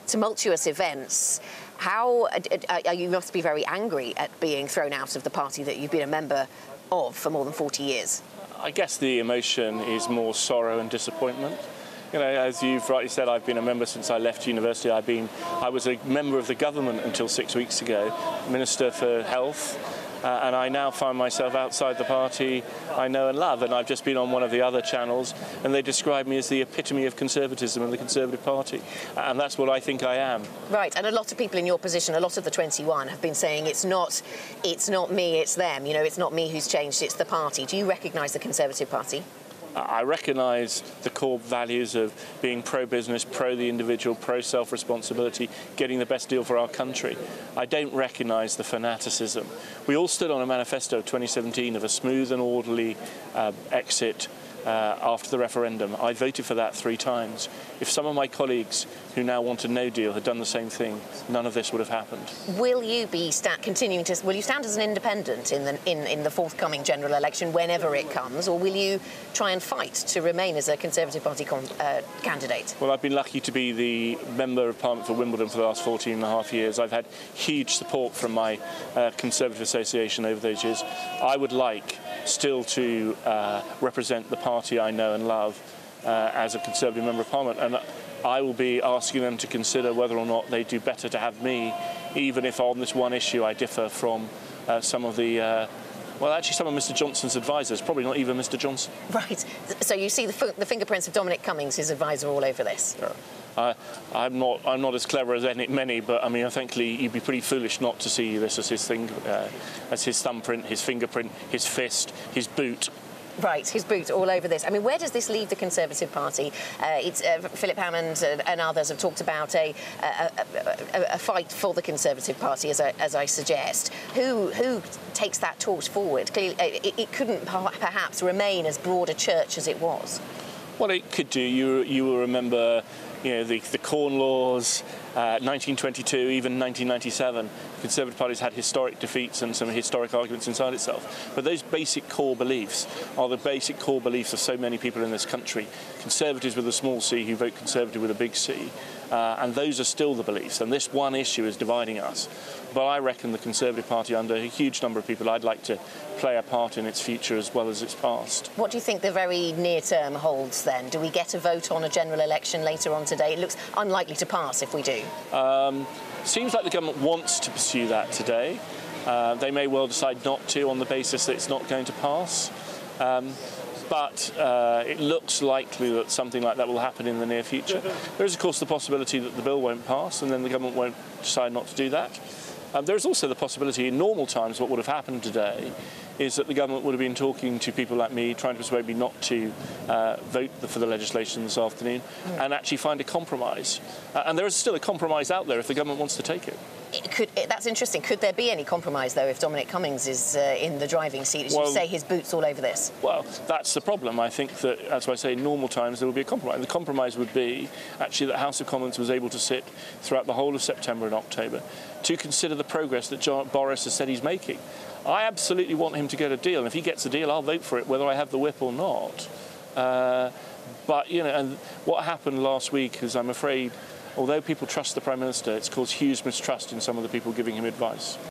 tumultuous events. How you must be very angry at being thrown out of the party that you've been a member of for more than 40 years. I guess the emotion is more sorrow and disappointment. You know, as you've rightly said, I've been a member since I left university. I was a member of the government until 6 weeks ago, Minister for Health, and I now find myself outside the party I know and love. And I've just been on one of the other channels, and they describe me as the epitome of conservatism and the Conservative Party, and that's what I think I am. Right, and a lot of people in your position, a lot of the 21, have been saying it's not me, it's them. You know, it's not me who's changed, it's the party. Do you recognise the Conservative Party? I recognise the core values of being pro-business, pro-the individual, pro-self-responsibility, getting the best deal for our country. I don't recognise the fanaticism. We all stood on a manifesto of 2017 of a smooth and orderly exit after the referendum. I voted for that 3 times. If some of my colleagues who now want a no deal had done the same thing, none of this would have happened. Will you be will you stand as an independent in the forthcoming general election whenever it comes, or will you try and fight to remain as a Conservative Party candidate? Well, I've been lucky to be the Member of Parliament for Wimbledon for the last 14 and a half years. I've had huge support from my Conservative Association over those years. I would like still to represent the party I know and love as a Conservative Member of Parliament, and I will be asking them to consider whether or not they do better to have me, even if on this one issue I differ from some of the well, actually, some of Mr Johnson's advisers, probably not even Mr Johnson. Right. So you see the fingerprints of Dominic Cummings, his advisor, all over this? Yeah. I'm not as clever as many, but I mean, thankfully, you'd be pretty foolish not to see this as as his thumbprint, his fingerprint, his fist, his boot. Right, his boot all over this. I mean, where does this leave the Conservative Party? Philip Hammond and others have talked about a fight for the Conservative Party, as I suggest. Who takes that torch forward? Clearly, it couldn't perhaps remain as broad a church as it was. Well, it could do. You will remember, you know, the Corn Laws, 1922, even 1997. The Conservative Party's had historic defeats and some historic arguments inside itself. But those basic core beliefs are the basic core beliefs of so many people in this country. Conservatives with a small c who vote Conservative with a big C. And those are still the beliefs. And this one issue is dividing us. But I reckon the Conservative Party, under a huge number of people, I'd like to play a part in its future as well as its past. What do you think the very near term holds then? Do we get a vote on a general election later on today? It looks unlikely to pass if we do. Seems like the government wants to pursue that today. They may well decide not to on the basis that it's not going to pass. But it looks likely that something like that will happen in the near future. There is, of course, the possibility that the bill won't pass and then the government won't decide not to do that. There is also the possibility in normal times what would have happened today is that the government would have been talking to people like me, trying to persuade me not to vote for the legislation this afternoon and actually find a compromise. And there is still a compromise out there if the government wants to take it. That's interesting. Could there be any compromise, though, if Dominic Cummings is in the driving seat, as you say, his boot's all over this? Well, that's the problem. I think that, as I say, in normal times there would be a compromise. The compromise would be actually that House of Commons was able to sit throughout the whole of September and October to consider the progress that Boris has said he's making. I absolutely want him to get a deal, and if he gets a deal, I'll vote for it, whether I have the whip or not. But, you know, and what happened last week is, I'm afraid, although people trust the Prime Minister, it's caused huge mistrust in some of the people giving him advice.